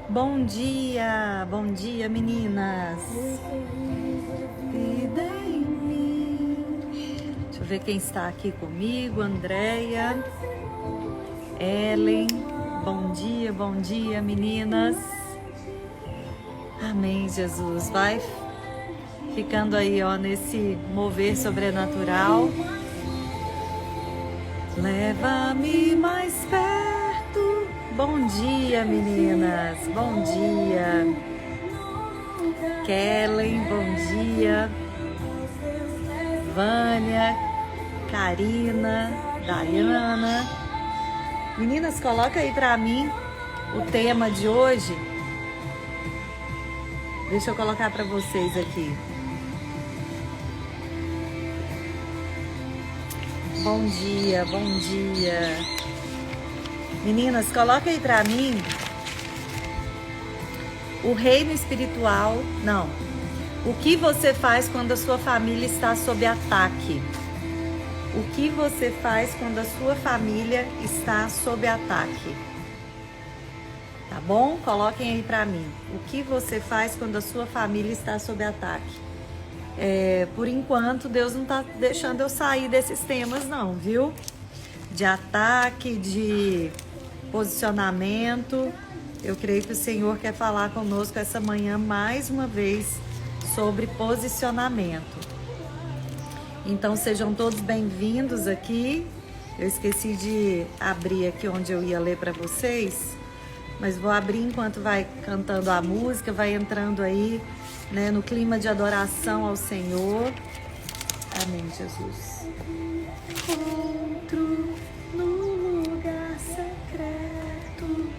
Bom dia meninas. Vida em mim. Deixa eu ver quem está aqui comigo. Andréia, Ellen. Bom dia meninas. Amém, Jesus. Vai ficando aí, ó, nesse mover sobrenatural. Leva-me mais perto. Bom dia, meninas. Bom dia. Kellen, bom dia. Vânia, Karina, Dayana. Meninas, coloca aí pra mim o tema de hoje. Deixa eu colocar pra vocês aqui. Bom dia. Meninas, coloca aí pra mim o reino espiritual. Não. O que você faz quando a sua família está sob ataque? O que você faz quando a sua família está sob ataque? Tá bom? Coloquem aí pra mim. O que você faz quando a sua família está sob ataque? Por enquanto, Deus não tá deixando eu sair desses temas não, viu? De ataque, de posicionamento. Eu creio que o Senhor quer falar conosco essa manhã mais uma vez sobre posicionamento. Então sejam todos bem-vindos aqui. Eu esqueci de abrir aqui onde eu ia ler para vocês, mas vou abrir enquanto vai cantando a música, vai entrando aí, né, no clima de adoração ao Senhor. Amém, Jesus. Encontro no lugar secreto.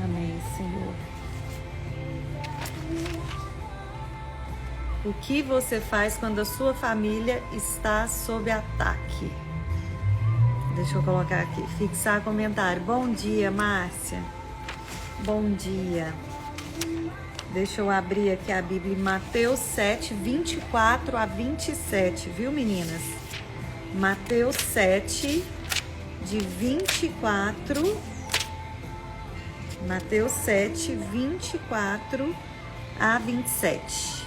Amém, Senhor. O que você faz quando a sua família está sob ataque? Deixa eu colocar aqui, fixar comentário. Bom dia, Márcia. Bom dia. Deixa eu abrir aqui a Bíblia em Mateus 7, 24 a 27, viu, meninas? Mateus 7, de 24. Mateus 7, 24 a 27.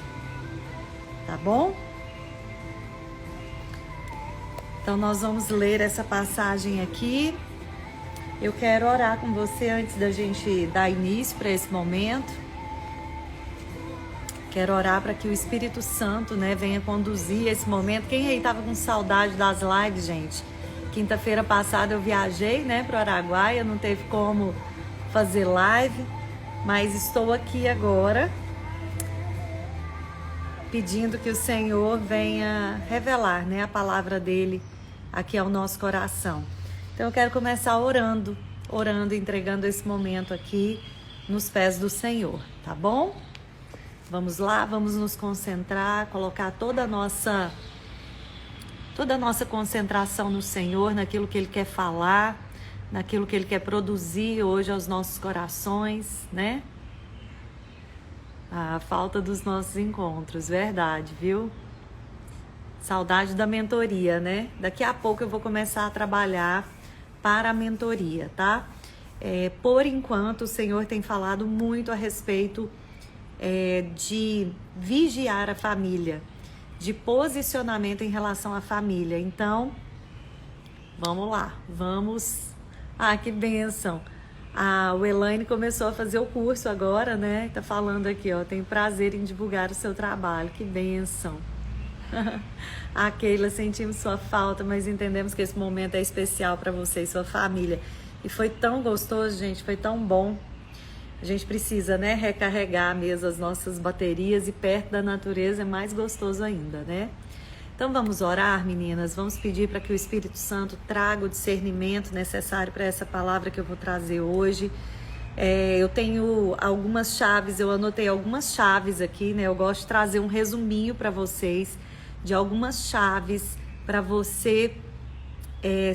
Tá bom? Então, nós vamos ler essa passagem aqui. Eu quero orar com você antes da gente dar início para esse momento. Quero orar para que o Espírito Santo, né, venha conduzir esse momento. Quem aí estava com saudade das lives, gente? Quinta-feira passada eu viajei, né, para o Araguaia, não teve como fazer live, mas estou aqui agora pedindo que o Senhor venha revelar, né, a palavra dele aqui ao nosso coração. Então eu quero começar orando, entregando esse momento aqui nos pés do Senhor, tá bom? Vamos lá, vamos nos concentrar, colocar toda a nossa concentração no Senhor, naquilo que Ele quer falar, naquilo que Ele quer produzir hoje aos nossos corações, né? A falta dos nossos encontros, verdade, viu? Saudade da mentoria, né? Daqui a pouco eu vou começar a trabalhar para a mentoria, tá? Por enquanto, o Senhor tem falado muito a respeito de vigiar a família, de posicionamento em relação à família. Então, vamos lá, vamos. Ah, que bênção! O Elaine começou a fazer o curso agora, né? Tá falando aqui, ó, tem prazer em divulgar o seu trabalho, que bênção! A Keila, sentimos sua falta, mas entendemos que esse momento é especial para você e sua família. E foi tão gostoso, gente, foi tão bom. A gente precisa, né, recarregar mesmo as nossas baterias, e perto da natureza é mais gostoso ainda, né? Então vamos orar, meninas, vamos pedir para que o Espírito Santo traga o discernimento necessário para essa palavra que eu vou trazer hoje. Eu tenho algumas chaves, eu anotei algumas chaves aqui, né? Eu gosto de trazer um resuminho para vocês de algumas chaves para você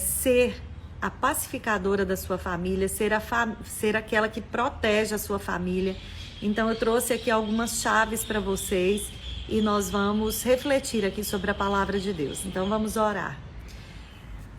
ser a pacificadora da sua família, ser aquela que protege a sua família. Então eu trouxe aqui algumas chaves para vocês e nós vamos refletir aqui sobre a palavra de Deus. Então vamos orar.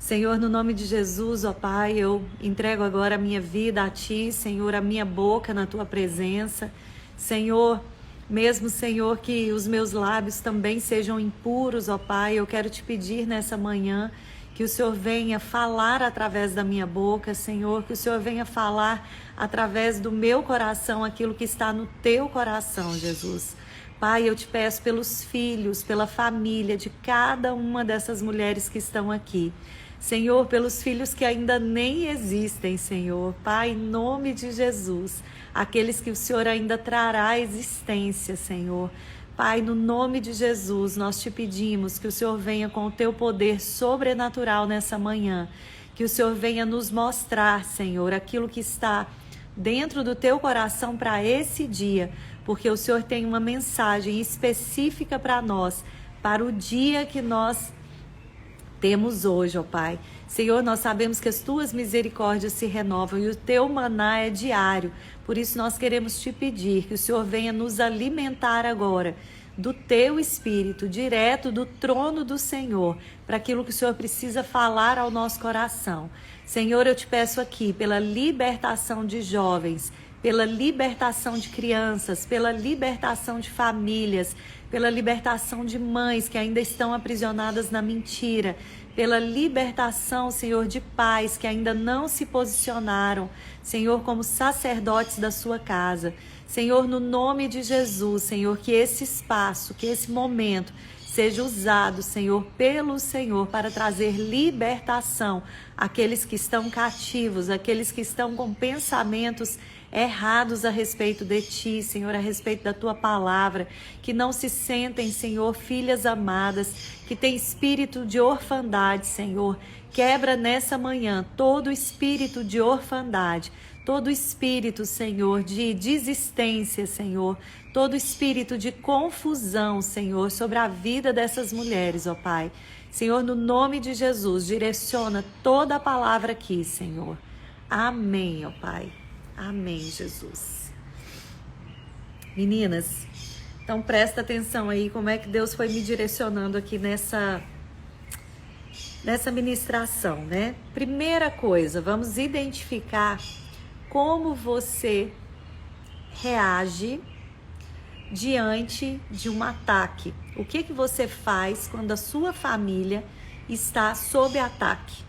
Senhor, no nome de Jesus, ó Pai, eu entrego agora a minha vida a Ti, Senhor, a minha boca na Tua presença. Senhor, mesmo, Senhor, que os meus lábios também sejam impuros, ó Pai, eu quero Te pedir nessa manhã que o Senhor venha falar através da minha boca, Senhor, que o Senhor venha falar através do meu coração aquilo que está no Teu coração, Jesus. Pai, eu Te peço pelos filhos, pela família de cada uma dessas mulheres que estão aqui. Senhor, pelos filhos que ainda nem existem, Senhor. Pai, em nome de Jesus, aqueles que o Senhor ainda trará à existência, Senhor. Pai, no nome de Jesus, nós Te pedimos que o Senhor venha com o Teu poder sobrenatural nessa manhã. Que o Senhor venha nos mostrar, Senhor, aquilo que está dentro do Teu coração para esse dia. Porque o Senhor tem uma mensagem específica para nós, para o dia que nós temos hoje, ó Pai. Senhor, nós sabemos que as Tuas misericórdias se renovam e o Teu maná é diário. Por isso nós queremos Te pedir que o Senhor venha nos alimentar agora do Teu Espírito, direto do trono do Senhor, para aquilo que o Senhor precisa falar ao nosso coração. Senhor, eu Te peço aqui pela libertação de jovens, pela libertação de crianças, pela libertação de famílias, pela libertação de mães que ainda estão aprisionadas na mentira, pela libertação, Senhor, de pais que ainda não se posicionaram, Senhor, como sacerdotes da sua casa. Senhor, no nome de Jesus, Senhor, que esse espaço, que esse momento seja usado, Senhor, pelo Senhor para trazer libertação àqueles que estão cativos, àqueles que estão com pensamentos errados a respeito de Ti, Senhor, a respeito da Tua palavra, que não se sentem, Senhor, filhas amadas, que tem espírito de orfandade, Senhor. Quebra nessa manhã todo espírito de orfandade, todo espírito, Senhor, de desistência, Senhor, todo espírito de confusão, Senhor, sobre a vida dessas mulheres, ó Pai. Senhor, no nome de Jesus, direciona toda a palavra aqui, Senhor. Amém, ó Pai. Amém, Jesus. Meninas, então presta atenção aí como é que Deus foi me direcionando aqui nessa ministração, né? Primeira coisa, vamos identificar como você reage diante de um ataque. O que você faz quando a sua família está sob ataque?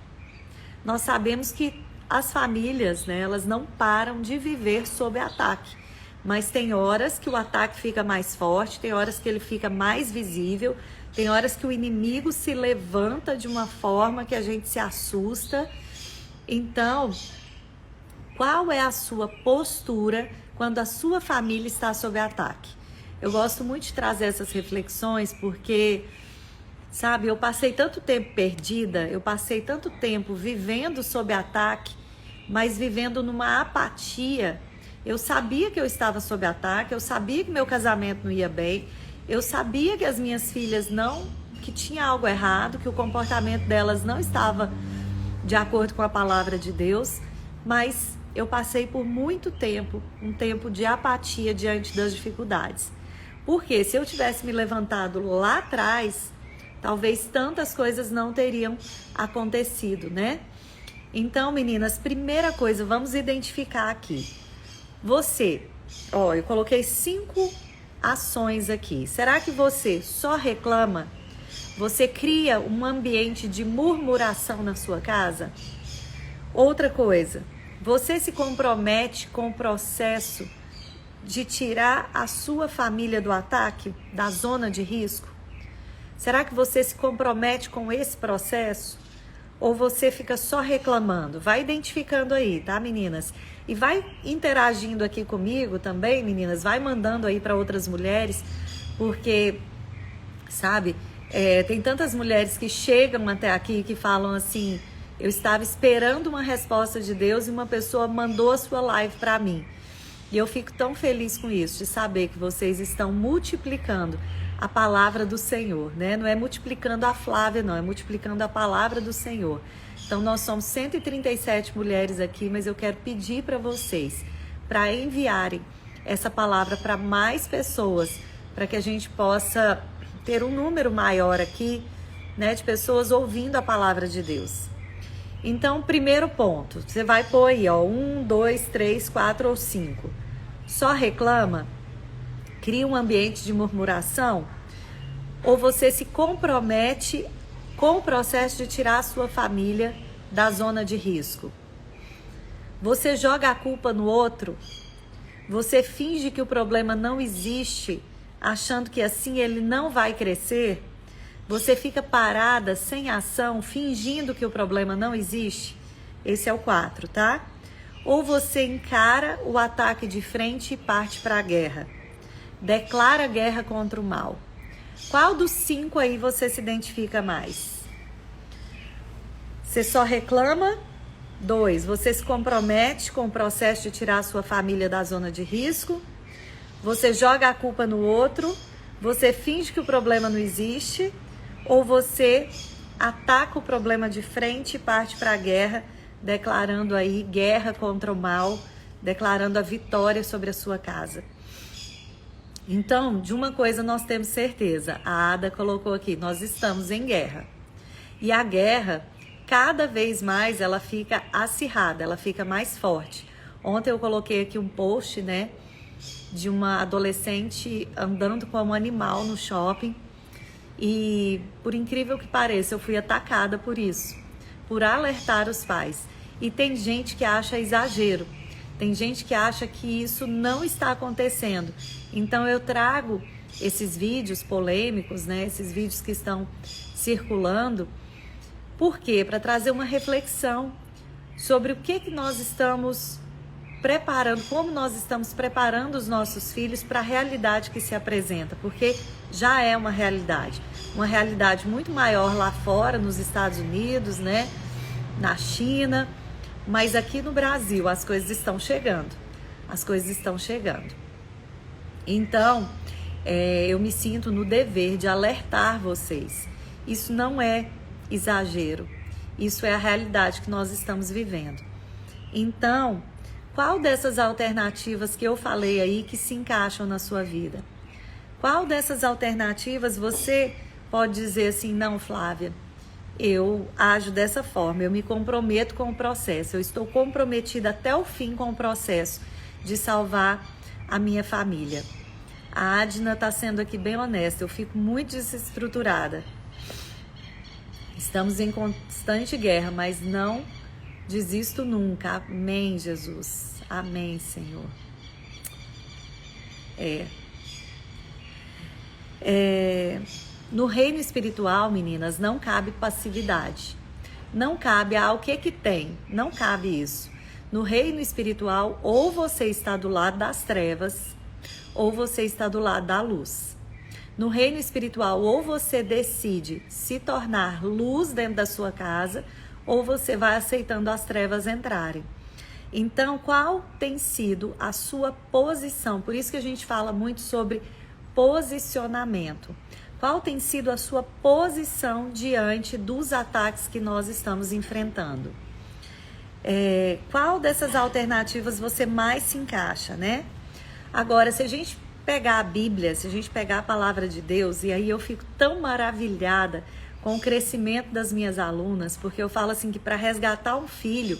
Nós sabemos que as famílias, né, elas não param de viver sob ataque, mas tem horas que o ataque fica mais forte, tem horas que ele fica mais visível, tem horas que o inimigo se levanta de uma forma que a gente se assusta. Então, qual é a sua postura quando a sua família está sob ataque? Eu gosto muito de trazer essas reflexões porque, sabe, eu passei tanto tempo perdida, eu passei tanto tempo vivendo sob ataque, mas vivendo numa apatia. Eu sabia que eu estava sob ataque, eu sabia que meu casamento não ia bem, eu sabia que as minhas filhas que tinha algo errado, que o comportamento delas não estava de acordo com a palavra de Deus, mas eu passei por muito tempo, um tempo de apatia diante das dificuldades. Porque se eu tivesse me levantado lá atrás, talvez tantas coisas não teriam acontecido, né? Então, meninas, primeira coisa, vamos identificar aqui. Você, eu coloquei 5 ações aqui. Será que você só reclama? Você cria um ambiente de murmuração na sua casa? Outra coisa, você se compromete com o processo de tirar a sua família do ataque, da zona de risco? Será que você se compromete com esse processo? Ou você fica só reclamando? Vai identificando aí, tá, meninas? E vai interagindo aqui comigo também, meninas. Vai mandando aí para outras mulheres, porque, sabe, tem tantas mulheres que chegam até aqui que falam assim: eu estava esperando uma resposta de Deus e uma pessoa mandou a sua live para mim. E eu fico tão feliz com isso, de saber que vocês estão multiplicando a palavra do Senhor, né? Não é multiplicando a Flávia, não, é multiplicando a palavra do Senhor. Então, nós somos 137 mulheres aqui, mas eu quero pedir para vocês, para enviarem essa palavra para mais pessoas, para que a gente possa ter um número maior aqui, né, de pessoas ouvindo a palavra de Deus. Então, primeiro ponto, você vai pôr aí, ó, 1, 2, 3, 4 ou 5. Só reclama? Cria um ambiente de murmuração? Ou você se compromete com o processo de tirar a sua família da zona de risco? Você joga a culpa no outro? Você finge que o problema não existe, achando que assim ele não vai crescer? Você fica parada, sem ação, fingindo que o problema não existe? Esse é o 4, tá? Ou você encara o ataque de frente e parte para a guerra? Declara guerra contra o mal. Qual dos 5 aí você se identifica mais? Você só reclama? 2, você se compromete com o processo de tirar a sua família da zona de risco? Você joga a culpa no outro? Você finge que o problema não existe? Ou você ataca o problema de frente e parte para a guerra, declarando aí guerra contra o mal, declarando a vitória sobre a sua casa? Então, de uma coisa nós temos certeza, a Ada colocou aqui, nós estamos em guerra. E a guerra, cada vez mais, ela fica acirrada, ela fica mais forte. Ontem eu coloquei aqui um post, né, de uma adolescente andando como um animal no shopping. E, por incrível que pareça, eu fui atacada por isso, por alertar os pais. E tem gente que acha exagero, tem gente que acha que isso não está acontecendo. Então eu trago esses vídeos polêmicos, né, esses vídeos que estão circulando. Por quê? Para trazer uma reflexão sobre o que nós estamos preparando, como nós estamos preparando os nossos filhos para a realidade que se apresenta, porque já é uma realidade muito maior lá fora, nos Estados Unidos, né, na China, mas aqui no Brasil as coisas estão chegando, Então, eu me sinto no dever de alertar vocês. Isso não é exagero, isso é a realidade que nós estamos vivendo. Então, qual dessas alternativas que eu falei aí que se encaixam na sua vida? Qual dessas alternativas você pode dizer assim, não, Flávia, eu ajo dessa forma, eu me comprometo com o processo, eu estou comprometida até o fim com o processo de salvar a minha família. A Adna está sendo aqui bem honesta, eu fico muito desestruturada. Estamos em constante guerra, mas não desisto nunca. Amém, Jesus. Amém, Senhor. No reino espiritual, meninas, não cabe passividade. Não cabe, o que tem? Não cabe isso. No reino espiritual, ou você está do lado das trevas, ou você está do lado da luz. No reino espiritual, ou você decide se tornar luz dentro da sua casa, ou você vai aceitando as trevas entrarem. Então, qual tem sido a sua posição? Por isso que a gente fala muito sobre posicionamento. Qual tem sido a sua posição diante dos ataques que nós estamos enfrentando? Qual dessas alternativas você mais se encaixa, né? Agora, se a gente pegar a Bíblia, se a gente pegar a palavra de Deus, e aí eu fico tão maravilhada com o crescimento das minhas alunas, porque eu falo assim que para resgatar um filho,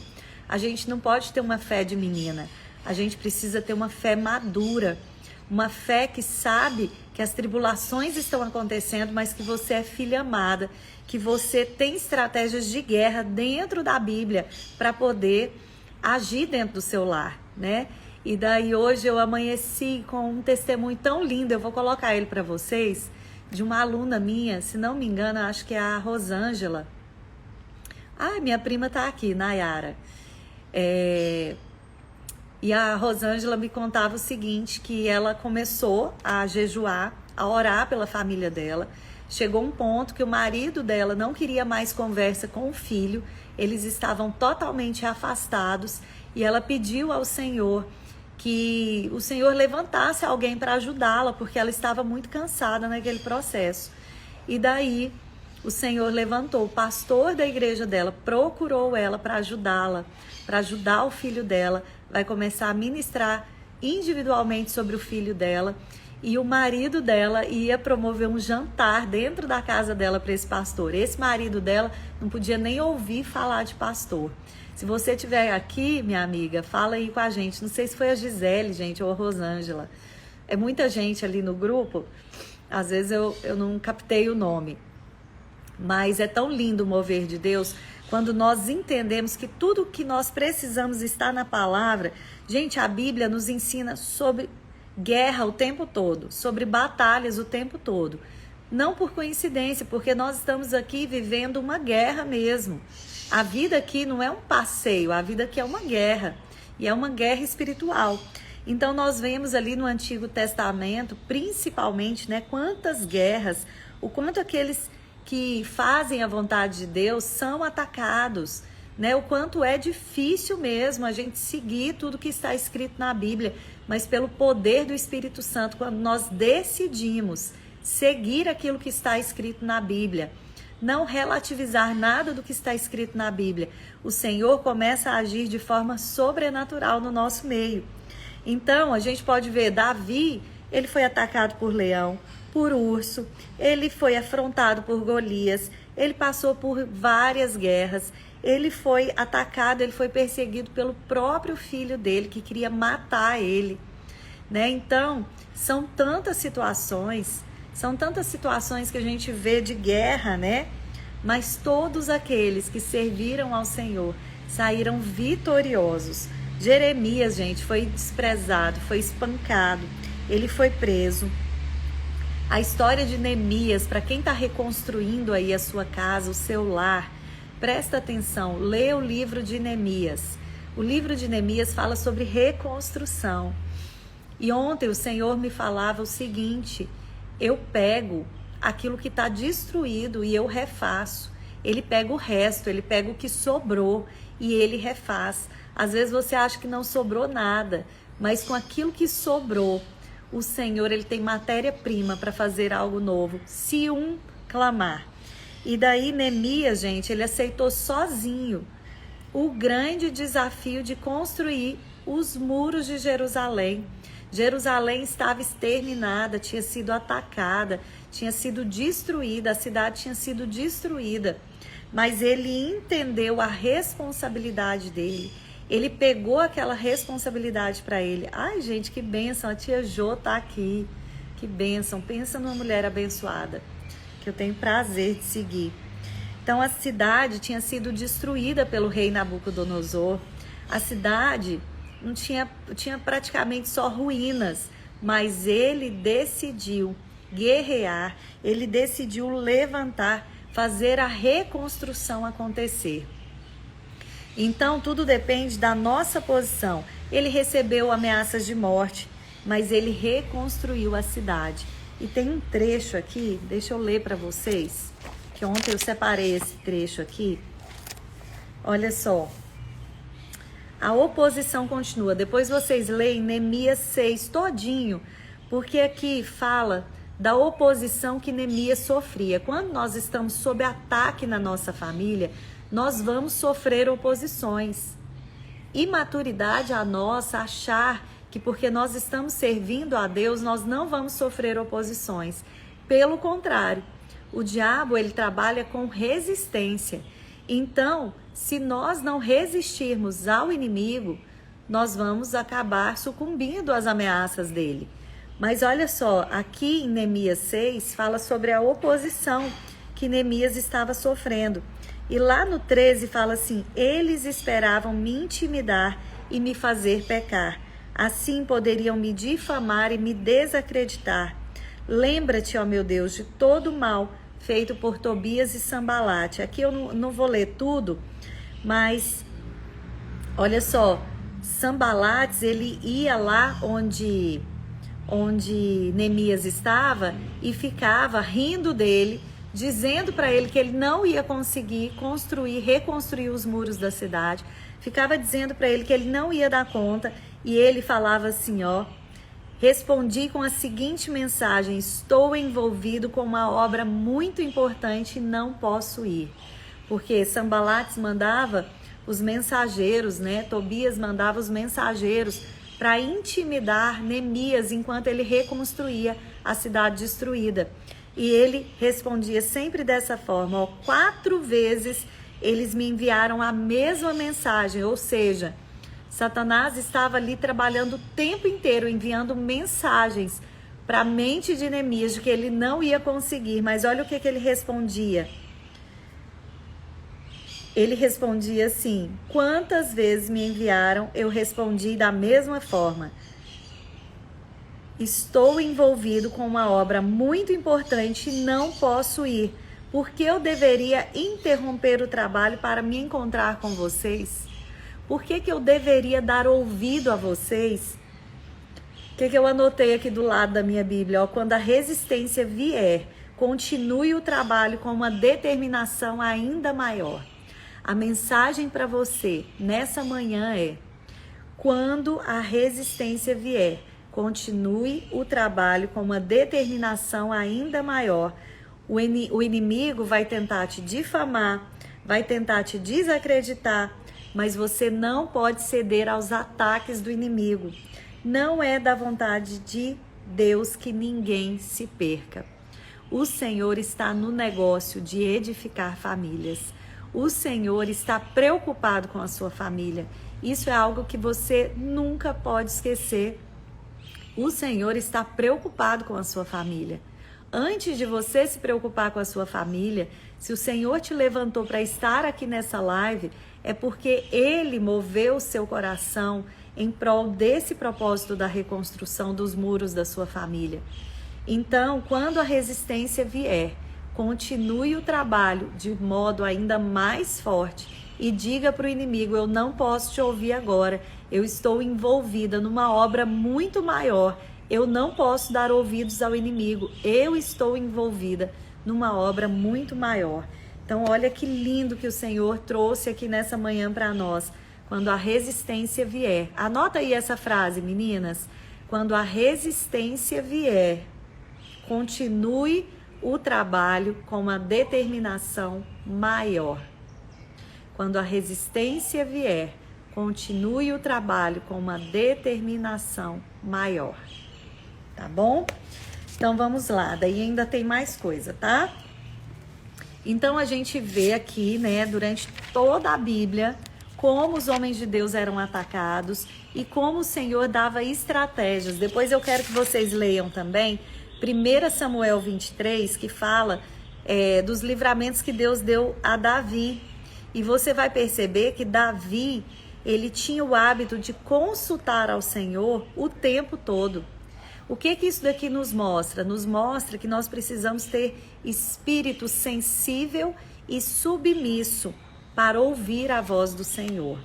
a gente não pode ter uma fé de menina, a gente precisa ter uma fé madura, uma fé que sabe que as tribulações estão acontecendo, mas que você é filha amada, que você tem estratégias de guerra dentro da Bíblia para poder agir dentro do seu lar, né? E daí hoje eu amanheci com um testemunho tão lindo, eu vou colocar ele para vocês, de uma aluna minha, se não me engano, acho que é a Rosângela. Minha prima tá aqui, Nayara. E a Rosângela me contava o seguinte, que ela começou a jejuar, a orar pela família dela. Chegou um ponto que o marido dela não queria mais conversa com o filho, eles estavam totalmente afastados, e ela pediu ao Senhor que o Senhor levantasse alguém para ajudá-la, porque ela estava muito cansada naquele processo. E daí o Senhor levantou o pastor da igreja dela, procurou ela para ajudá-la, para ajudar o filho dela, vai começar a ministrar individualmente sobre o filho dela. e o marido dela ia promover um jantar dentro da casa dela para esse pastor. Esse marido dela não podia nem ouvir falar de pastor. Se você estiver aqui, minha amiga, fala aí com a gente. Não sei se foi a Gisele, gente, ou a Rosângela. É muita gente ali no grupo. Às vezes eu não captei o nome. Mas é tão lindo o mover de Deus quando nós entendemos que tudo que nós precisamos está na palavra. Gente, a Bíblia nos ensina sobre guerra o tempo todo, sobre batalhas o tempo todo. Não por coincidência, porque nós estamos aqui vivendo uma guerra mesmo. A vida aqui não é um passeio, a vida aqui é uma guerra. E é uma guerra espiritual. Então nós vemos ali no Antigo Testamento, principalmente, né, quantas guerras, o quanto aqueles que fazem a vontade de Deus são atacados, né? O quanto é difícil mesmo a gente seguir tudo que está escrito na Bíblia, mas pelo poder do Espírito Santo, quando nós decidimos seguir aquilo que está escrito na Bíblia, não relativizar nada do que está escrito na Bíblia, o Senhor começa a agir de forma sobrenatural no nosso meio. Então, a gente pode ver Davi, ele foi atacado por leão, por urso, ele foi afrontado por Golias, ele passou por várias guerras, ele foi atacado, ele foi perseguido pelo próprio filho dele, que queria matar ele, né? Então, são tantas situações que a gente vê de guerra, né? Mas todos aqueles que serviram ao Senhor saíram vitoriosos. Jeremias, gente, foi desprezado, foi espancado, ele foi preso. A história de Neemias, para quem está reconstruindo aí a sua casa, o seu lar, presta atenção, lê o livro de Neemias. O livro de Neemias fala sobre reconstrução. E ontem o Senhor me falava o seguinte: eu pego aquilo que está destruído e eu refaço. Ele pega o resto, ele pega o que sobrou e ele refaz. Às vezes você acha que não sobrou nada, mas com aquilo que sobrou, o Senhor, ele tem matéria-prima para fazer algo novo, se um clamar. E daí Neemias, gente, ele aceitou sozinho o grande desafio de construir os muros de Jerusalém. Jerusalém estava exterminada, tinha sido atacada, tinha sido destruída, a cidade tinha sido destruída. Mas ele entendeu a responsabilidade dele. Ele pegou aquela responsabilidade para ele. Ai, gente, que bênção, a tia Jô tá aqui. Que bênção, pensa numa mulher abençoada, que eu tenho prazer de seguir. Então, a cidade tinha sido destruída pelo rei Nabucodonosor. A cidade tinha praticamente só ruínas, mas ele decidiu guerrear, ele decidiu levantar, fazer a reconstrução acontecer. Então, tudo depende da nossa posição. Ele recebeu ameaças de morte, mas ele reconstruiu a cidade. E tem um trecho aqui, deixa eu ler para vocês, que ontem eu separei esse trecho aqui. Olha só. A oposição continua. Depois vocês leem Neemias 6 todinho, porque aqui fala da oposição que Neemias sofria. Quando nós estamos sob ataque na nossa família, nós vamos sofrer oposições. Imaturidade a nossa achar que porque nós estamos servindo a Deus, nós não vamos sofrer oposições. Pelo contrário, o diabo, ele trabalha com resistência. Então, se nós não resistirmos ao inimigo, nós vamos acabar sucumbindo às ameaças dele. Mas olha só, aqui em Neemias 6 fala sobre a oposição que Neemias estava sofrendo. E lá no 13 fala assim: eles esperavam me intimidar e me fazer pecar. Assim poderiam me difamar e me desacreditar. Lembra-te, ó meu Deus, de todo o mal feito por Tobias e Sambalate. Aqui eu não vou ler tudo, mas olha só, Sambalates, ele ia lá onde Neemias estava e ficava rindo dele, dizendo para ele que ele não ia conseguir reconstruir os muros da cidade. Ficava dizendo para ele que ele não ia dar conta, e ele falava assim, ó: respondi com a seguinte mensagem: estou envolvido com uma obra muito importante e não posso ir. Porque Sambalates mandava os mensageiros, né? Tobias mandava os mensageiros para intimidar Neemias enquanto ele reconstruía a cidade destruída. E ele respondia sempre dessa forma, ó, 4 vezes eles me enviaram a mesma mensagem, ou seja, Satanás estava ali trabalhando o tempo inteiro, enviando mensagens para a mente de Neemias de que ele não ia conseguir. Mas olha o que ele respondia. Ele respondia assim: quantas vezes me enviaram, eu respondi da mesma forma. Estou envolvido com uma obra muito importante e não posso ir. Por que eu deveria interromper o trabalho para me encontrar com vocês? Por que eu deveria dar ouvido a vocês? O que eu anotei aqui do lado da minha Bíblia? Ó, quando a resistência vier, continue o trabalho com uma determinação ainda maior. A mensagem para você nessa manhã é: quando a resistência vier, continue o trabalho com uma determinação ainda maior. O inimigo vai tentar te difamar, vai tentar te desacreditar, mas você não pode ceder aos ataques do inimigo. Não é da vontade de Deus que ninguém se perca. O Senhor está no negócio de edificar famílias. O Senhor está preocupado com a sua família. Isso é algo que você nunca pode esquecer. O Senhor está preocupado com a sua família. Antes de você se preocupar com a sua família, se o Senhor te levantou para estar aqui nessa live, é porque Ele moveu o seu coração em prol desse propósito da reconstrução dos muros da sua família. Então, quando a resistência vier, continue o trabalho de modo ainda mais forte e diga para o inimigo: eu não posso te ouvir agora, eu estou envolvida numa obra muito maior, eu não posso dar ouvidos ao inimigo, eu estou envolvida numa obra muito maior. Então, olha que lindo que o Senhor trouxe aqui nessa manhã para nós. Quando a resistência vier, anota aí essa frase, meninas. Quando a resistência vier, continue o trabalho com uma determinação maior. Quando a resistência vier, continue o trabalho com uma determinação maior. Tá bom? Então vamos lá, daí ainda tem mais coisa, tá? Então a gente vê aqui, né, durante toda a Bíblia, como os homens de Deus eram atacados e como o Senhor dava estratégias. Depois eu quero que vocês leiam também 1 Samuel 23, que fala dos livramentos que Deus deu a Davi. E você vai perceber que Davi, ele tinha o hábito de consultar ao Senhor o tempo todo. O que isso daqui nos mostra? Nos mostra que nós precisamos ter espírito sensível e submisso para ouvir a voz do Senhor.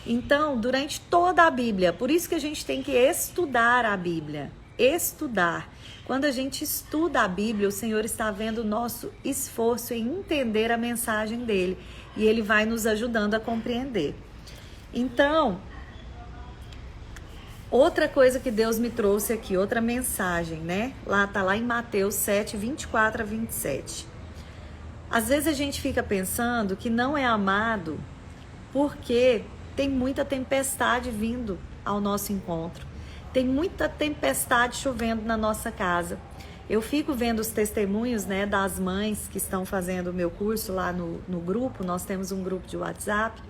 Então, durante toda a Bíblia, por isso que a gente tem que estudar a Bíblia. Estudar. Quando a gente estuda a Bíblia, o Senhor está vendo o nosso esforço em entender a mensagem dele. E ele vai nos ajudando a compreender. Então, outra coisa que Deus me trouxe aqui, outra mensagem, né? Tá lá em Mateus 7, 24 a 27. Às vezes a gente fica pensando que não é amado porque tem muita tempestade vindo ao nosso encontro. Tem muita tempestade chovendo na nossa casa. Eu fico vendo os testemunhos, né, das mães que estão fazendo o meu curso lá no grupo. Nós temos um grupo de WhatsApp.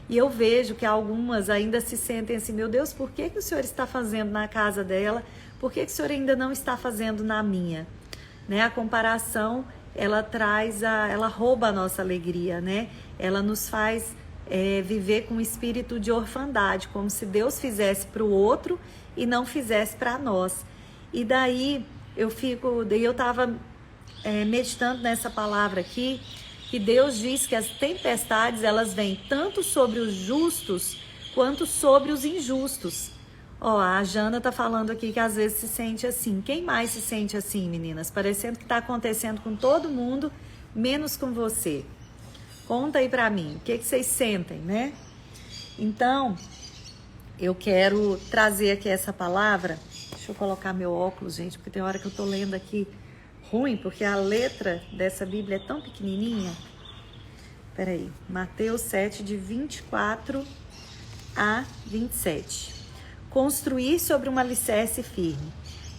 E eu vejo que algumas ainda se sentem assim: meu Deus, por que o Senhor está fazendo na casa dela? Por que o Senhor ainda não está fazendo na minha? Né? A comparação, ela rouba a nossa alegria, né? Ela nos faz viver com um espírito de orfandade, como se Deus fizesse para o outro e não fizesse para nós. E daí eu estava meditando nessa palavra aqui, que Deus diz que as tempestades, elas vêm tanto sobre os justos quanto sobre os injustos. Ó, a Jana tá falando aqui que às vezes se sente assim. Quem mais se sente assim, meninas? Parecendo que tá acontecendo com todo mundo, menos com você. Conta aí pra mim, o que vocês sentem, né? Então, eu quero trazer aqui essa palavra. Deixa eu colocar meu óculos, gente, porque tem hora que eu tô lendo aqui ruim, porque a letra dessa Bíblia é tão pequenininha. Peraí, Mateus 7, de 24 a 27. construir sobre um alicerce firme.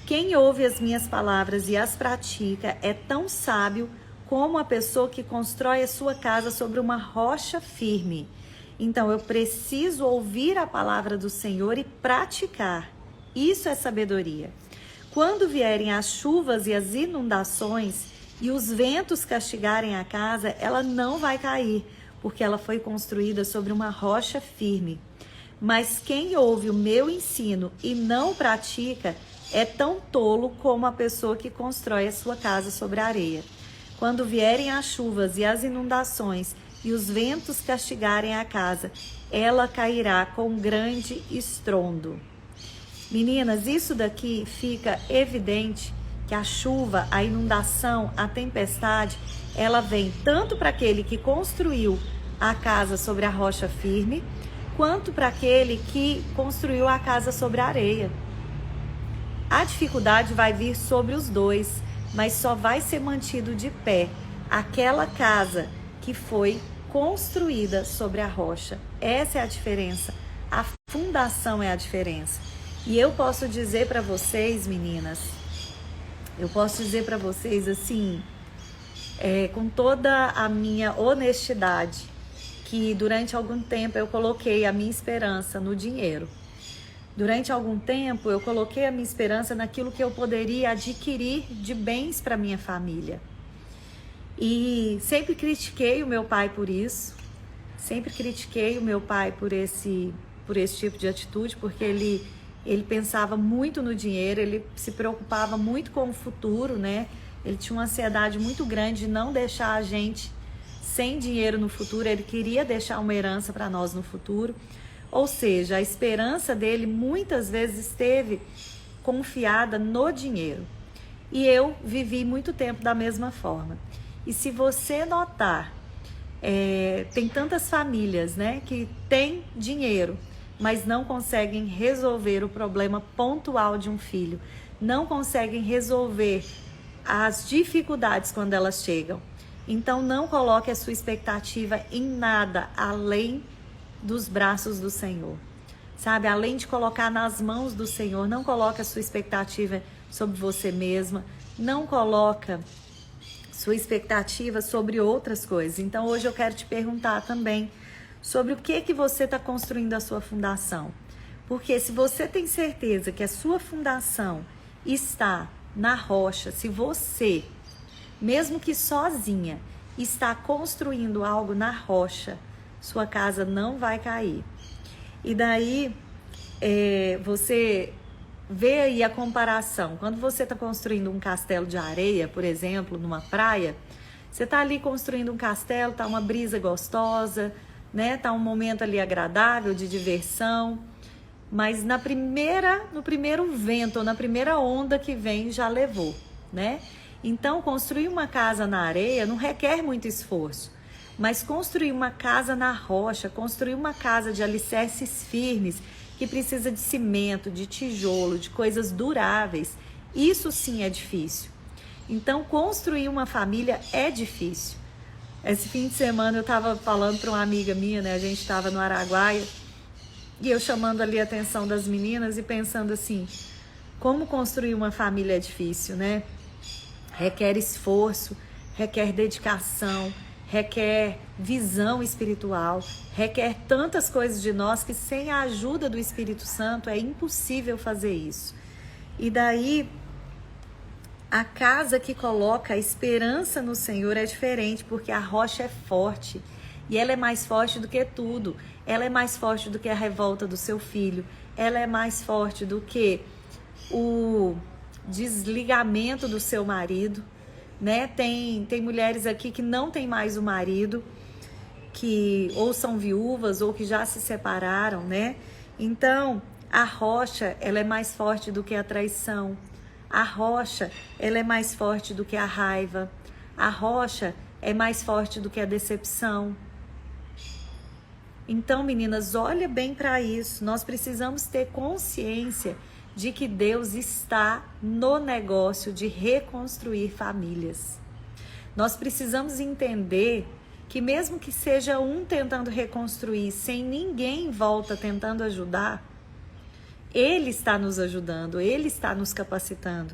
Quem ouve as minhas palavras e as pratica é tão sábio como a pessoa que constrói a sua casa sobre uma rocha firme. Então, eu preciso ouvir a palavra do Senhor e praticar. Isso é sabedoria. Quando vierem as chuvas e as inundações e os ventos castigarem a casa, ela não vai cair, porque ela foi construída sobre uma rocha firme. Mas quem ouve o meu ensino e não pratica é tão tolo como a pessoa que constrói a sua casa sobre a areia. Quando vierem as chuvas e as inundações e os ventos castigarem a casa, ela cairá com grande estrondo. Meninas, isso daqui fica evidente que a chuva, a inundação, a tempestade, ela vem tanto para aquele que construiu a casa sobre a rocha firme, quanto para aquele que construiu a casa sobre a areia. A dificuldade vai vir sobre os dois, mas só vai ser mantido de pé aquela casa que foi construída sobre a rocha. Essa é a diferença. A fundação é a diferença. E eu posso dizer para vocês, meninas, eu posso dizer para vocês assim, com toda a minha honestidade, que durante algum tempo eu coloquei a minha esperança no dinheiro. Durante algum tempo eu coloquei a minha esperança naquilo que eu poderia adquirir de bens para minha família. E sempre critiquei o meu pai por isso. Sempre critiquei o meu pai por esse tipo de atitude, porque ele pensava muito no dinheiro, ele se preocupava muito com o futuro, né? Ele tinha uma ansiedade muito grande de não deixar a gente sem dinheiro no futuro, ele queria deixar uma herança para nós no futuro. Ou seja, a esperança dele muitas vezes esteve confiada no dinheiro. E eu vivi muito tempo da mesma forma. E se você notar, tem tantas famílias, né, que têm dinheiro, mas não conseguem resolver o problema pontual de um filho. Não conseguem resolver as dificuldades quando elas chegam. Então não coloque a sua expectativa em nada além dos braços do Senhor. Sabe, além de colocar nas mãos do Senhor, não coloque a sua expectativa sobre você mesma, não coloca sua expectativa sobre outras coisas. Então hoje eu quero te perguntar também sobre o que você está construindo a sua fundação. Porque se você tem certeza que a sua fundação está na rocha, se você, mesmo que sozinha, está construindo algo na rocha, sua casa não vai cair. E daí, você vê aí a comparação. Quando você está construindo um castelo de areia, por exemplo, numa praia, você está ali construindo um castelo, tá uma brisa gostosa, né? Tá um momento ali agradável de diversão, mas no primeiro vento ou na primeira onda que vem já levou, né? Então, construir uma casa na areia não requer muito esforço, mas construir uma casa na rocha, construir uma casa de alicerces firmes, que precisa de cimento, de tijolo, de coisas duráveis, isso sim é difícil. Então, construir uma família é difícil. Esse fim de semana eu estava falando para uma amiga minha, né? A gente estava no Araguaia, e eu chamando ali a atenção das meninas e pensando assim, como construir uma família é difícil, né? Requer esforço, requer dedicação, requer visão espiritual, requer tantas coisas de nós que sem a ajuda do Espírito Santo é impossível fazer isso. E daí, a casa que coloca a esperança no Senhor é diferente, porque a rocha é forte. E ela é mais forte do que tudo. Ela é mais forte do que a revolta do seu filho. Ela é mais forte do que o desligamento do seu marido, né? Tem mulheres aqui que não tem mais o marido, que ou são viúvas ou que já se separaram, né? Então, a rocha, ela é mais forte do que a traição. A rocha, ela é mais forte do que a raiva. A rocha é mais forte do que a decepção. Então, meninas, olha bem para isso. Nós precisamos ter consciência de que Deus está no negócio de reconstruir famílias. Nós precisamos entender que mesmo que seja um tentando reconstruir sem ninguém em volta tentando ajudar, Ele está nos ajudando, Ele está nos capacitando.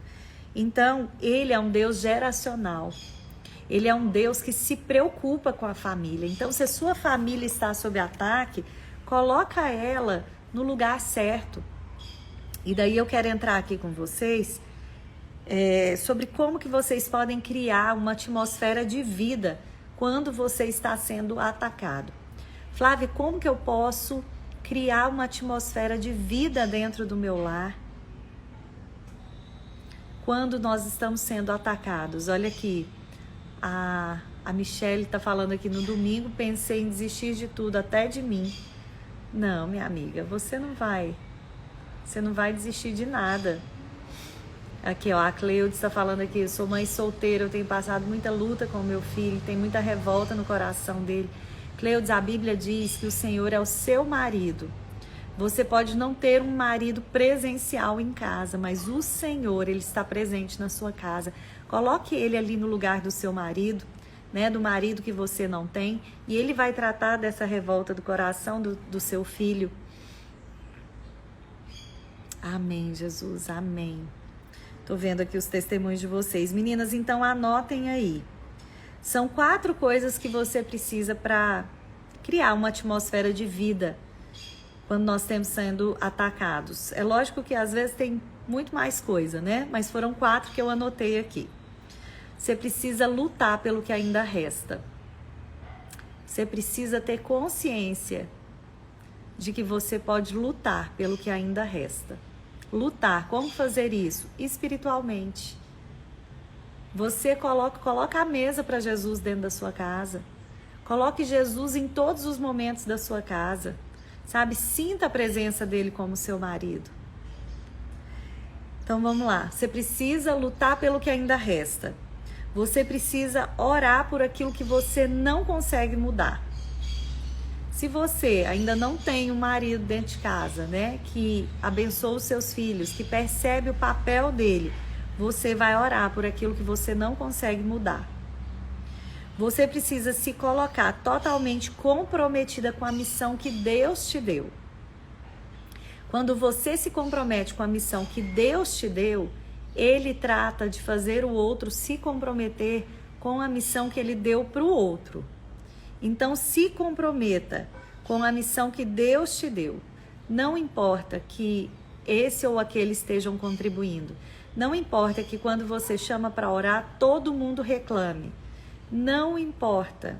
Então, Ele é um Deus geracional. Ele é um Deus que se preocupa com a família. Então, se a sua família está sob ataque, coloca ela no lugar certo. E daí eu quero entrar aqui com vocês sobre como que vocês podem criar uma atmosfera de vida quando você está sendo atacado. Flávia, como que eu posso criar uma atmosfera de vida dentro do meu lar quando nós estamos sendo atacados? Olha aqui, a Michelle está falando aqui: no domingo pensei em desistir de tudo, até de mim. Não, minha amiga, você não vai desistir de nada. Aqui, ó, a Cleude está falando aqui: eu sou mãe solteira, eu tenho passado muita luta com o meu filho, tem muita revolta no coração dele. Cleudes, a Bíblia diz que o Senhor é o seu marido. Você pode não ter um marido presencial em casa, mas o Senhor, Ele está presente na sua casa. Coloque Ele ali no lugar do seu marido, né, do marido que você não tem, e Ele vai tratar dessa revolta do coração do seu filho. Amém, Jesus, amém. Tô vendo aqui os testemunhos de vocês. Meninas, então anotem aí. São 4 coisas que você precisa para criar uma atmosfera de vida quando nós estamos sendo atacados. É lógico que às vezes tem muito mais coisa, né? Mas foram 4 que eu anotei aqui. Você precisa lutar pelo que ainda resta. Você precisa ter consciência de que você pode lutar pelo que ainda resta. Lutar, como fazer isso? Espiritualmente. Você coloca a mesa para Jesus dentro da sua casa. Coloque Jesus em todos os momentos da sua casa. Sabe? Sinta a presença dele como seu marido. Então vamos lá. Você precisa lutar pelo que ainda resta. Você precisa orar por aquilo que você não consegue mudar. Se você ainda não tem um marido dentro de casa, né, que abençoa os seus filhos, que percebe o papel dele, você vai orar por aquilo que você não consegue mudar. Você precisa se colocar totalmente comprometida com a missão que Deus te deu. Quando você se compromete com a missão que Deus te deu, Ele trata de fazer o outro se comprometer com a missão que Ele deu para o outro. Então, se comprometa com a missão que Deus te deu. Não importa que esse ou aquele estejam contribuindo. Não importa que quando você chama para orar, todo mundo reclame. Não importa.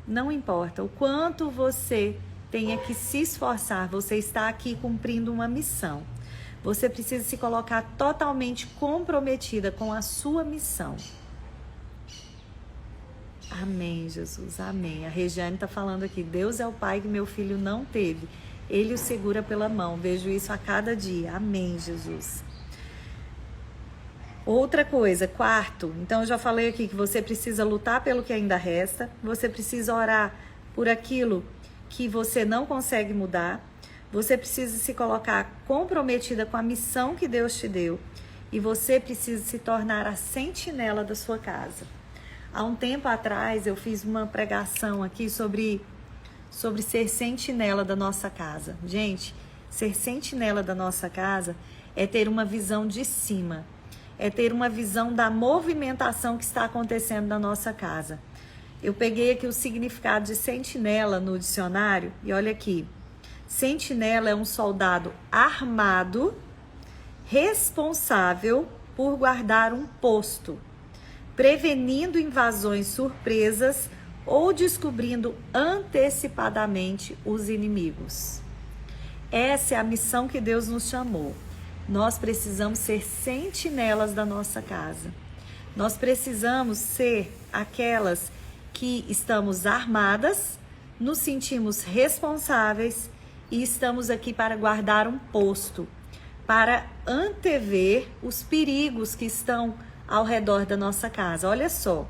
Não importa o quanto você tenha que se esforçar. Você está aqui cumprindo uma missão. Você precisa se colocar totalmente comprometida com a sua missão. Amém, Jesus, amém. A Regiane está falando aqui: Deus é o pai que meu filho não teve. Ele o segura pela mão. Vejo isso a cada dia. Amém, Jesus. Outra coisa, 4. Então, eu já falei aqui que você precisa lutar pelo que ainda resta. Você precisa orar por aquilo que você não consegue mudar. Você precisa se colocar comprometida com a missão que Deus te deu. E você precisa se tornar a sentinela da sua casa. Há um tempo atrás eu fiz uma pregação aqui sobre ser sentinela da nossa casa. Gente, ser sentinela da nossa casa é ter uma visão de cima. É ter uma visão da movimentação que está acontecendo na nossa casa. Eu peguei aqui o significado de sentinela no dicionário e olha aqui. Sentinela é um soldado armado, responsável por guardar um posto, prevenindo invasões surpresas ou descobrindo antecipadamente os inimigos. Essa é a missão que Deus nos chamou. Nós precisamos ser sentinelas da nossa casa. Nós precisamos ser aquelas que estamos armadas, nos sentimos responsáveis e estamos aqui para guardar um posto, para antever os perigos que estão ao redor da nossa casa. Olha só.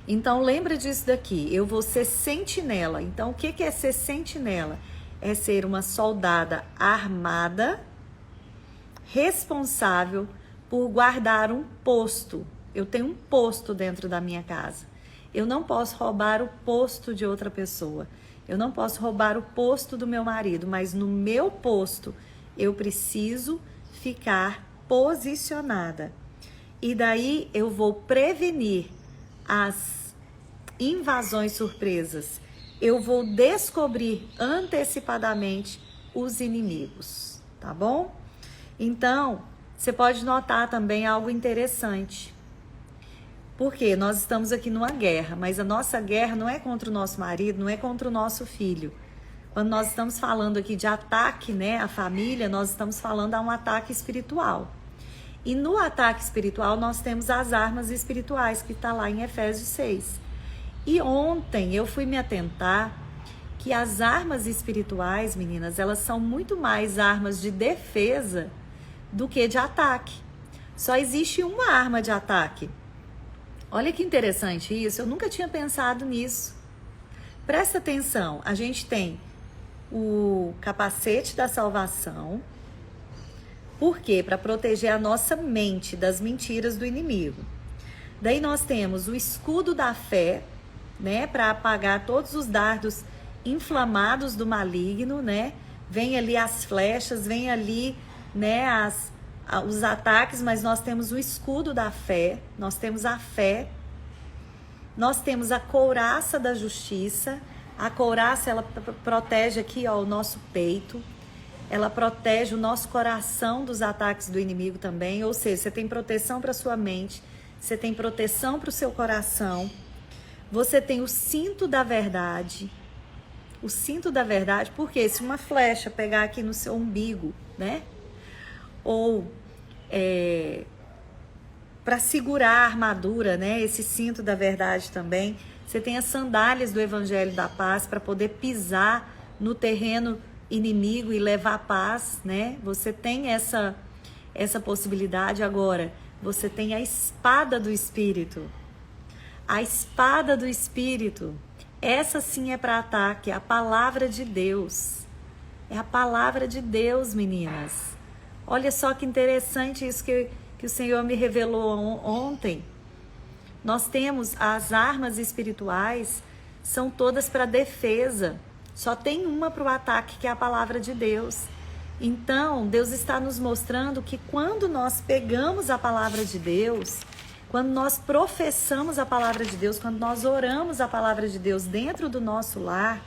Então, lembra disso daqui. Eu vou ser sentinela. Então, o que é ser sentinela? É ser uma soldada armada, responsável por guardar um posto. Eu tenho um posto dentro da minha casa. Eu não posso roubar o posto de outra pessoa. Eu não posso roubar o posto do meu marido, mas no meu posto eu preciso ficar posicionada. E daí eu vou prevenir as invasões surpresas. Eu vou descobrir antecipadamente os inimigos, tá bom? Então, você pode notar também algo interessante. Porque nós estamos aqui numa guerra, mas a nossa guerra não é contra o nosso marido, não é contra o nosso filho. Quando nós estamos falando aqui de ataque, né, à família, nós estamos falando a um ataque espiritual. E no ataque espiritual nós temos as armas espirituais, que está lá em Efésios 6. E ontem eu fui me atentar que as armas espirituais, meninas, elas são muito mais armas de defesa do que de ataque. Só existe uma arma de ataque. Olha que interessante isso, eu nunca tinha pensado nisso. Presta atenção, a gente tem o capacete da salvação. Por quê? Para proteger a nossa mente das mentiras do inimigo. Daí nós temos o escudo da fé, né, para apagar todos os dardos inflamados do maligno, né? Vem ali as flechas, vem ali, né, os ataques, mas nós temos o escudo da fé, nós temos a fé, nós temos a couraça da justiça. A couraça, ela protege aqui, ó, o nosso peito, ela protege o nosso coração dos ataques do inimigo também, ou seja, você tem proteção para sua mente, você tem proteção para o seu coração, você tem o cinto da verdade. O cinto da verdade, porque se uma flecha pegar aqui no seu umbigo, né? Ou para segurar a armadura, né? Esse cinto da verdade também. Você tem as sandálias do Evangelho da Paz para poder pisar no terreno inimigo e levar paz, né? Você tem essa possibilidade. Agora, você tem a espada do Espírito. A espada do Espírito. Essa sim é para ataque, é a palavra de Deus. É a palavra de Deus, meninas. Olha só que interessante isso que o Senhor me revelou ontem. Nós temos as armas espirituais, são todas para defesa. Só tem uma para o ataque, que é a palavra de Deus. Então, Deus está nos mostrando que quando nós pegamos a palavra de Deus, quando nós professamos a palavra de Deus, quando nós oramos a palavra de Deus dentro do nosso lar,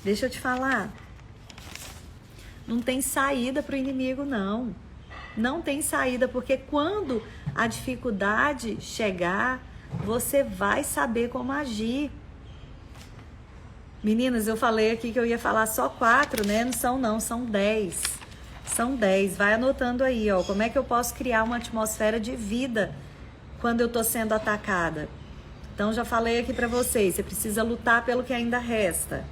deixa eu te falar, não tem saída para o inimigo, não. Não tem saída, porque quando a dificuldade chegar, você vai saber como agir. Meninas, eu falei aqui que eu ia falar só 4, né? Não são não, são 10. São 10. Vai anotando aí, ó. Como é que eu posso criar uma atmosfera de vida quando eu tô sendo atacada? Então, já falei aqui pra vocês. Você precisa lutar pelo que ainda resta.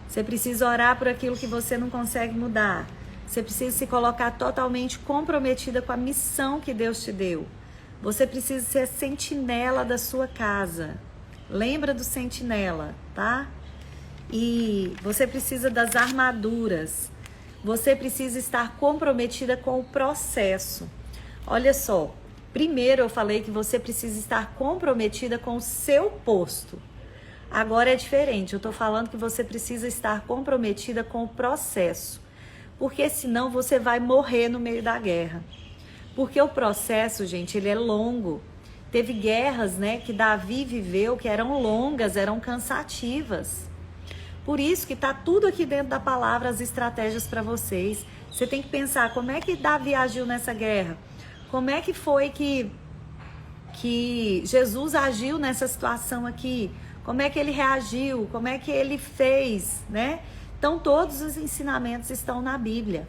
Você precisa orar por aquilo que você não consegue mudar. Você precisa se colocar totalmente comprometida com a missão que Deus te deu. Você precisa ser a sentinela da sua casa. Lembra do sentinela, tá? E você precisa das armaduras. Você precisa estar comprometida com o processo. Olha só, primeiro eu falei que você precisa estar comprometida com o seu posto. Agora é diferente, eu tô falando que você precisa estar comprometida com o processo. Porque senão você vai morrer no meio da guerra. Porque o processo, gente, ele é longo. Teve guerras, né, que Davi viveu, que eram longas, eram cansativas. Por isso que tá tudo aqui dentro da palavra, as estratégias para vocês. Você tem que pensar, como é que Davi agiu nessa guerra? Como é que foi que Jesus agiu nessa situação aqui? Como é que ele reagiu? Como é que ele fez, né? Então, todos os ensinamentos estão na Bíblia.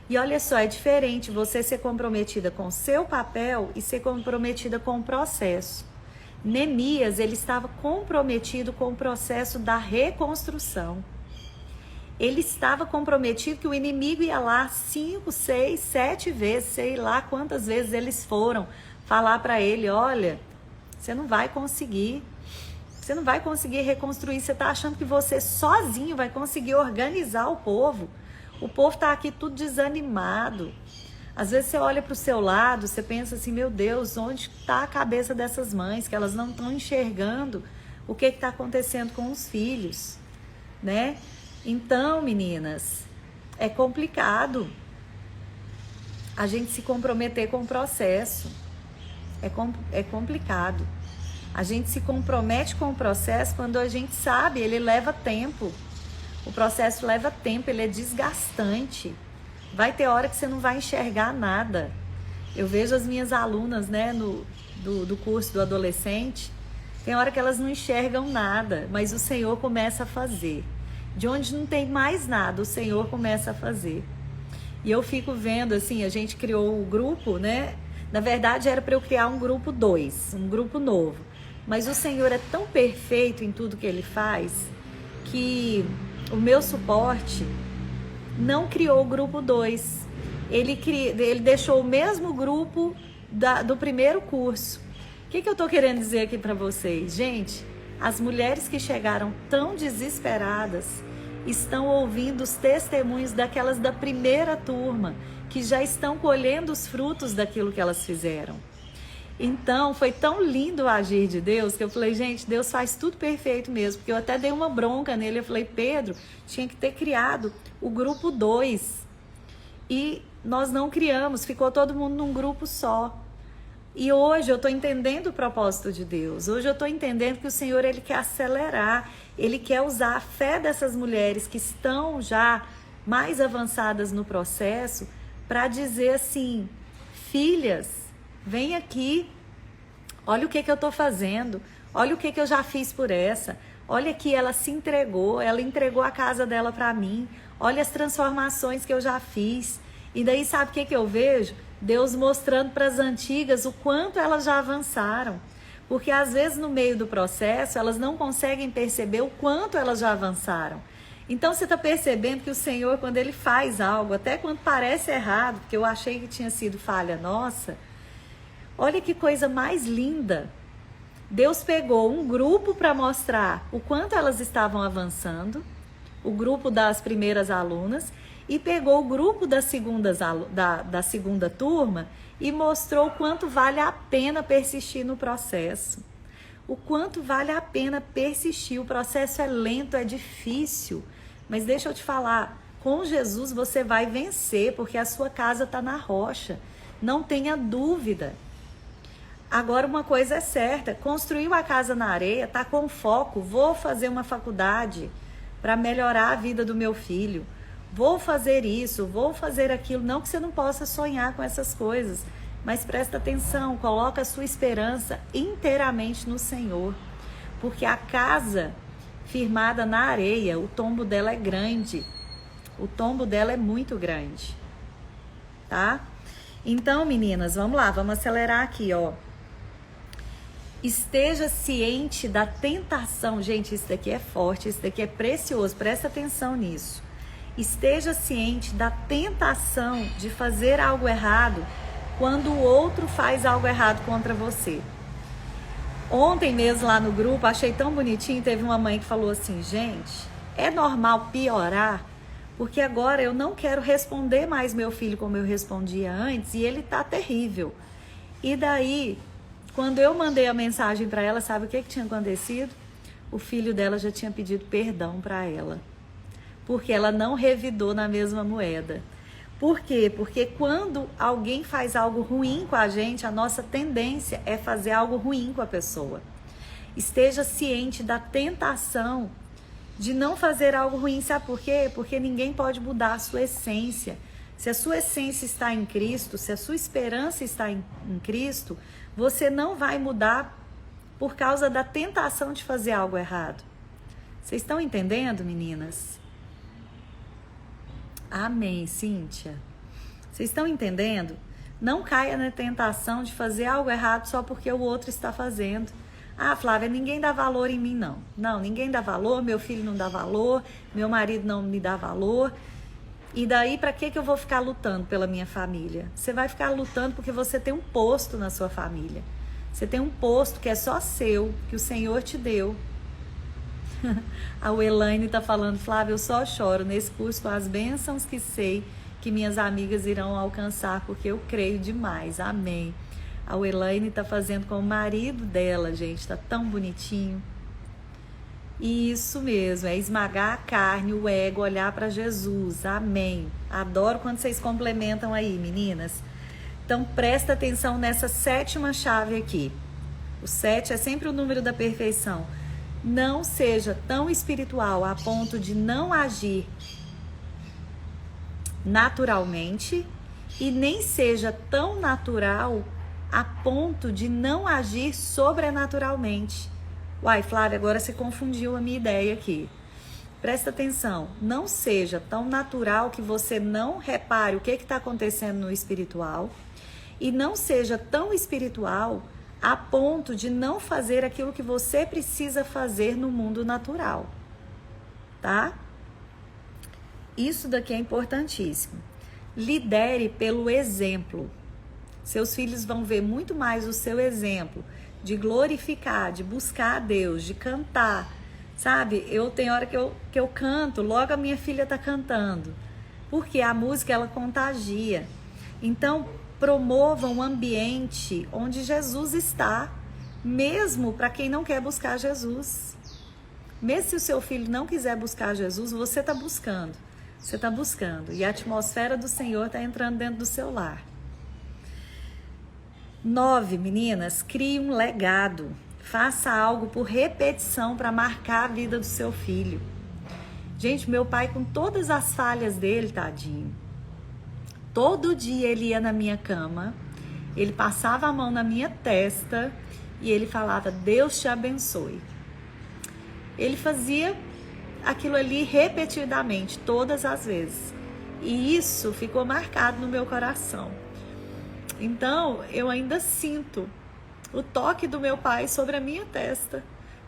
E olha só, é diferente você ser comprometida com o seu papel e ser comprometida com o processo. Neemias, ele estava comprometido com o processo da reconstrução. Ele estava comprometido que o inimigo ia lá 5, 6, 7 vezes, sei lá quantas vezes eles foram falar para ele, olha, você não vai conseguir. Você não vai conseguir reconstruir, você está achando que você sozinho vai conseguir organizar o povo. O povo está aqui tudo desanimado. Às vezes você olha para o seu lado, você pensa assim, meu Deus, onde está a cabeça dessas mães, que elas não estão enxergando o que está acontecendo com os filhos, né? Então, meninas, é complicado a gente se comprometer com o processo. É complicado. A gente se compromete com o processo quando a gente sabe, ele leva tempo. O processo leva tempo, ele é desgastante. Vai ter hora que você não vai enxergar nada. Eu vejo as minhas alunas, né, do curso do adolescente, tem hora que elas não enxergam nada, mas o Senhor começa a fazer. De onde não tem mais nada, o Senhor começa a fazer. E eu fico vendo, assim, a gente criou o grupo, né? Na verdade, era para eu criar um grupo 2, um grupo novo. Mas o Senhor é tão perfeito em tudo que Ele faz, que o meu suporte não criou o grupo 2. Ele deixou o mesmo grupo do primeiro curso. O que eu estou querendo dizer aqui para vocês? Gente, as mulheres que chegaram tão desesperadas estão ouvindo os testemunhos daquelas da primeira turma, que já estão colhendo os frutos daquilo que elas fizeram. Então, foi tão lindo o agir de Deus, que eu falei, gente, Deus faz tudo perfeito mesmo, porque eu até dei uma bronca nele, eu falei, Pedro, tinha que ter criado o grupo 2, e nós não criamos, ficou todo mundo num grupo só. E hoje eu estou entendendo o propósito de Deus, hoje eu estou entendendo que o Senhor, Ele quer acelerar, Ele quer usar a fé dessas mulheres que estão já mais avançadas no processo, para dizer assim, filhas, vem aqui, olha o que eu estou fazendo, olha o que eu já fiz por essa, olha aqui, ela se entregou, ela entregou a casa dela para mim, olha as transformações que eu já fiz. E daí sabe o que eu vejo? Deus mostrando para as antigas o quanto elas já avançaram, porque às vezes no meio do processo elas não conseguem perceber o quanto elas já avançaram. Então você está percebendo que o Senhor, quando Ele faz algo, até quando parece errado, porque eu achei que tinha sido falha nossa, olha que coisa mais linda. Deus pegou um grupo para mostrar o quanto elas estavam avançando, o grupo das primeiras alunas, e pegou o grupo da segunda turma e mostrou o quanto vale a pena persistir no processo. O quanto vale a pena persistir. O processo é lento, é difícil, mas deixa eu te falar, com Jesus você vai vencer, porque a sua casa está na rocha. Não tenha dúvida. Agora uma coisa é certa, construiu a casa na areia, está com foco, vou fazer uma faculdade para melhorar a vida do meu filho, vou fazer isso, vou fazer aquilo, não que você não possa sonhar com essas coisas, mas presta atenção, coloca a sua esperança inteiramente no Senhor, porque a casa firmada na areia, o tombo dela é grande, o tombo dela é muito grande, tá? Então, meninas, vamos lá, vamos acelerar aqui, ó. Esteja ciente da tentação. Gente, isso daqui é forte, isso daqui é precioso, presta atenção nisso. Esteja ciente da tentação de fazer algo errado quando o outro faz algo errado contra você. Ontem mesmo lá no grupo, achei tão bonitinho, teve uma mãe que falou assim, gente, é normal piorar, porque agora eu não quero responder mais meu filho como eu respondia antes e ele tá terrível. E daí, quando eu mandei a mensagem para ela, sabe o que tinha acontecido? O filho dela já tinha pedido perdão para ela, porque ela não revidou na mesma moeda. Por quê? Porque quando alguém faz algo ruim com a gente, a nossa tendência é fazer algo ruim com a pessoa. Esteja ciente da tentação de não fazer algo ruim, sabe por quê? Porque ninguém pode mudar a sua essência. Se a sua essência está em Cristo, se a sua esperança está em Cristo, você não vai mudar por causa da tentação de fazer algo errado. Vocês estão entendendo, meninas? Amém, Cíntia. Vocês estão entendendo? Não caia na tentação de fazer algo errado só porque o outro está fazendo. Ah, Flávia, ninguém dá valor em mim, não. Não, ninguém dá valor, meu filho não dá valor, meu marido não me dá valor. E daí, para que eu vou ficar lutando pela minha família? Você vai ficar lutando porque você tem um posto na sua família. Você tem um posto que é só seu, que o Senhor te deu. A Elaine está falando, Flávia, eu só choro nesse curso com as bênçãos que sei que minhas amigas irão alcançar, porque eu creio demais. Amém. A Elaine tá fazendo com o marido dela, gente, tá tão bonitinho. Isso mesmo, é esmagar a carne, o ego, olhar para Jesus. Amém. Adoro quando vocês complementam aí, meninas. Então, presta atenção nessa 7ª chave aqui. O 7 é sempre o número da perfeição. Não seja tão espiritual a ponto de não agir naturalmente e nem seja tão natural a ponto de não agir sobrenaturalmente. Uai, Flávia, agora você confundiu a minha ideia aqui. Presta atenção, não seja tão natural que você não repare o que está acontecendo no espiritual e não seja tão espiritual a ponto de não fazer aquilo que você precisa fazer no mundo natural, tá? Isso daqui é importantíssimo. Lidere pelo exemplo. Seus filhos vão ver muito mais o seu exemplo de glorificar, de buscar a Deus, de cantar, sabe? Eu tenho hora que eu canto, logo a minha filha tá cantando, porque a música ela contagia. Então, promova um ambiente onde Jesus está, mesmo para quem não quer buscar Jesus. Mesmo se o seu filho não quiser buscar Jesus, você está buscando. Você está buscando. E a atmosfera do Senhor está entrando dentro do seu lar. 9, meninas, crie um legado. Faça algo por repetição para marcar a vida do seu filho. Gente, meu pai, com todas as falhas dele, tadinho, todo dia ele ia na minha cama, ele passava a mão na minha testa e ele falava, Deus te abençoe. Ele fazia aquilo ali repetidamente, todas as vezes. E isso ficou marcado no meu coração. Então, eu ainda sinto o toque do meu pai sobre a minha testa,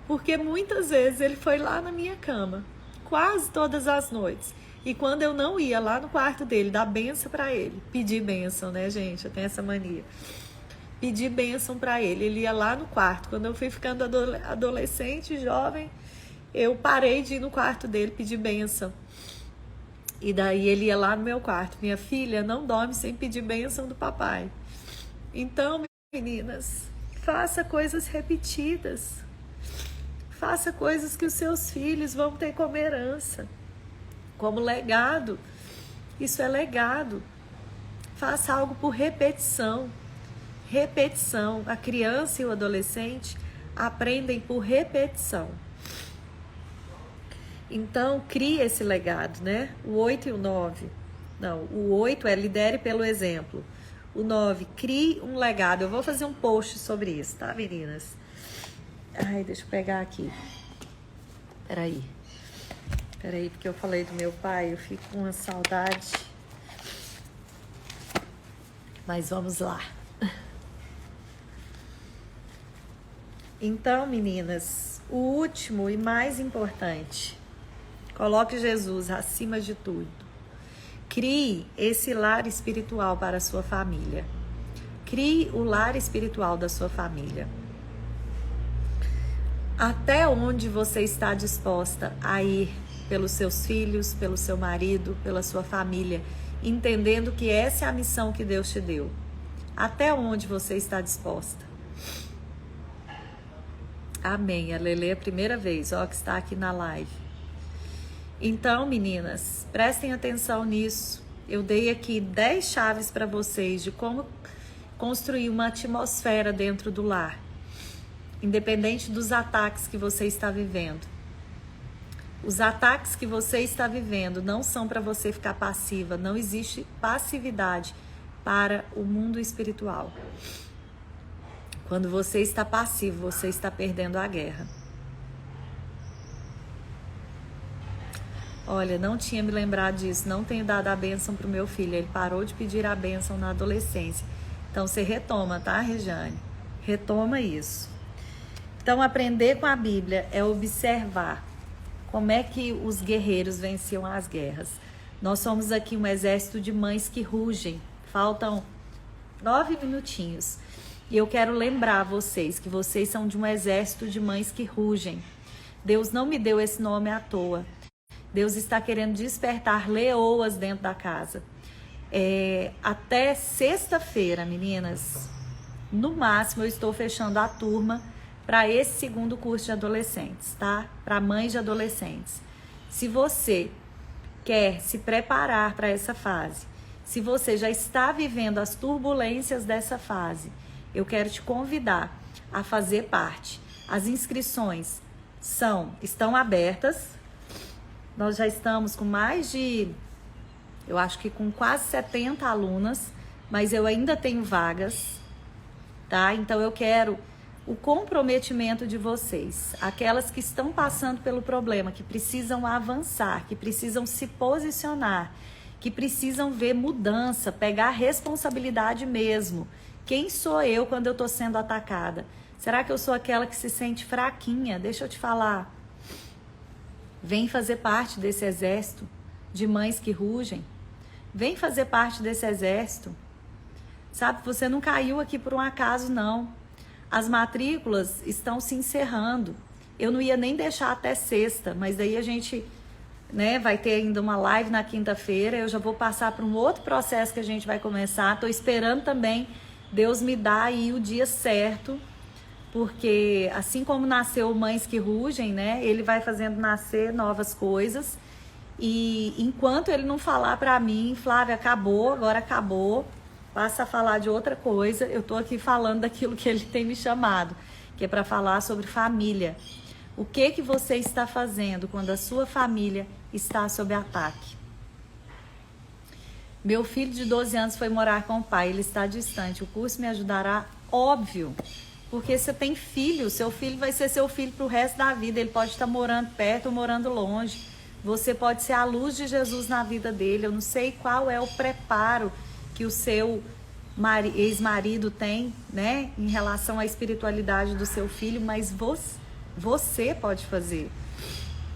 porque muitas vezes ele foi lá na minha cama, quase todas as noites. E quando eu não ia lá no quarto dele, dar bênção para ele, pedir bênção, né, gente? Eu tenho essa mania. Pedir bênção para ele. Ele ia lá no quarto. Quando eu fui ficando adolescente, jovem, eu parei de ir no quarto dele pedir bênção. E daí ele ia lá no meu quarto. Minha filha não dorme sem pedir bênção do papai. Então, meninas, faça coisas repetidas. Faça coisas que os seus filhos vão ter como herança, como legado. Isso é legado. Faça algo por repetição. Repetição. A criança e o adolescente aprendem por repetição. Então, crie esse legado, né? O 8 e o 9. Não, o 8 é lidere pelo exemplo. O 9, crie um legado. Eu vou fazer um post sobre isso, tá, meninas? Ai, deixa eu pegar aqui. Peraí, porque eu falei do meu pai, eu fico com uma saudade. Mas vamos lá. Então, meninas, o último e mais importante. Coloque Jesus acima de tudo. Crie esse lar espiritual para a sua família. Crie o lar espiritual da sua família. Até onde você está disposta a ir pelos seus filhos, pelo seu marido, pela sua família, entendendo que essa é a missão que Deus te deu? Até onde você está disposta? Amém. A Lelê é a primeira vez, ó, que está aqui na live. Então, meninas, prestem atenção nisso. Eu dei aqui 10 chaves para vocês de como construir uma atmosfera dentro do lar, independente dos ataques que você está vivendo. Os ataques que você está vivendo não são para você ficar passiva. Não existe passividade para o mundo espiritual. Quando você está passivo, você está perdendo a guerra. Olha, não tinha me lembrado disso, não tenho dado a bênção para o meu filho, ele parou de pedir a bênção na adolescência. Então você retoma, tá, Regiane? Retoma isso. Então aprender com a Bíblia é observar como é que os guerreiros venciam as guerras. Nós somos aqui um exército de mães que rugem, faltam 9 minutinhos. E eu quero lembrar vocês que vocês são de um exército de mães que rugem. Deus não me deu esse nome à toa. Deus está querendo despertar leoas dentro da casa. Até sexta-feira, meninas, no máximo eu estou fechando a turma para esse segundo curso de adolescentes, tá? Para mães de adolescentes. Se você quer se preparar para essa fase, se você já está vivendo as turbulências dessa fase, eu quero te convidar a fazer parte. As inscrições estão abertas. Nós já estamos com mais de, eu acho que com quase 70 alunas, mas eu ainda tenho vagas, tá? Então eu quero o comprometimento de vocês, aquelas que estão passando pelo problema, que precisam avançar, que precisam se posicionar, que precisam ver mudança, pegar responsabilidade mesmo. Quem sou eu quando eu estou sendo atacada? Será que eu sou aquela que se sente fraquinha? Deixa eu te falar. Vem fazer parte desse exército de mães que rugem. Vem fazer parte desse exército. Sabe, você não caiu aqui por um acaso, não. As matrículas estão se encerrando. Eu não ia nem deixar até sexta, mas daí a gente, né, vai ter ainda uma live na quinta-feira. Eu já vou passar para um outro processo que a gente vai começar. Estou esperando também Deus me dar aí o dia certo, porque assim como nasceu Mães que Rugem, né, ele vai fazendo nascer novas coisas. E enquanto ele não falar para mim, Flávia, acabou, agora acabou, passa a falar de outra coisa, eu tô aqui falando daquilo que ele tem me chamado, que é para falar sobre família. O que você está fazendo quando a sua família está sob ataque? Meu filho de 12 anos foi morar com o pai, ele está distante. O curso me ajudará? Óbvio, porque você tem filho, seu filho vai ser seu filho para o resto da vida. Ele pode estar morando perto ou morando longe. Você pode ser a luz de Jesus na vida dele. Eu não sei qual é o preparo que o seu ex-marido tem, né, em relação à espiritualidade do seu filho, mas você pode fazer.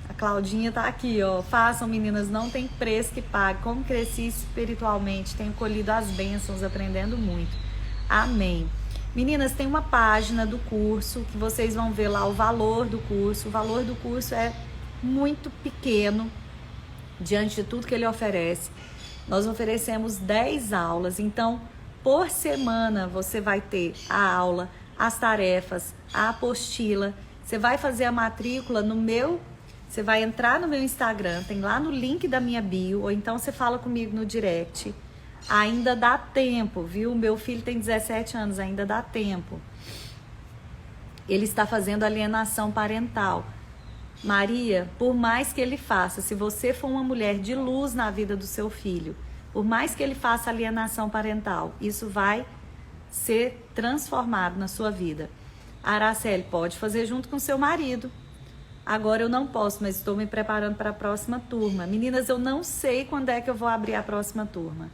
A Claudinha tá aqui, ó. Façam, meninas, não tem preço que pague. Como cresci espiritualmente, tenho colhido as bênçãos, aprendendo muito. Amém. Meninas, tem uma página do curso que vocês vão ver lá o valor do curso. O valor do curso é muito pequeno diante de tudo que ele oferece. Nós oferecemos 10 aulas, então por semana você vai ter a aula, as tarefas, a apostila. Você vai fazer a matrícula você vai entrar no meu Instagram, tem lá no link da minha bio, ou então você fala comigo no direct. Ainda dá tempo, viu? Meu filho tem 17 anos, ainda dá tempo. Ele está fazendo alienação parental. Maria, por mais que ele faça, se você for uma mulher de luz na vida do seu filho, por mais que ele faça alienação parental, isso vai ser transformado na sua vida. A Araceli pode fazer junto com seu marido. Agora eu não posso, mas estou me preparando para a próxima turma. Meninas, eu não sei quando é que eu vou abrir a próxima turma.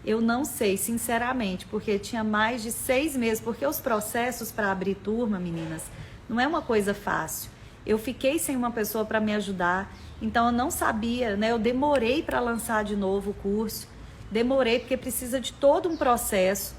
Eu não sei, sinceramente, porque tinha mais de 6 meses, porque os processos para abrir turma, meninas, não é uma coisa fácil. Eu fiquei sem uma pessoa para me ajudar, então eu não sabia, né? Eu demorei para lançar de novo o curso, demorei porque precisa de todo um processo,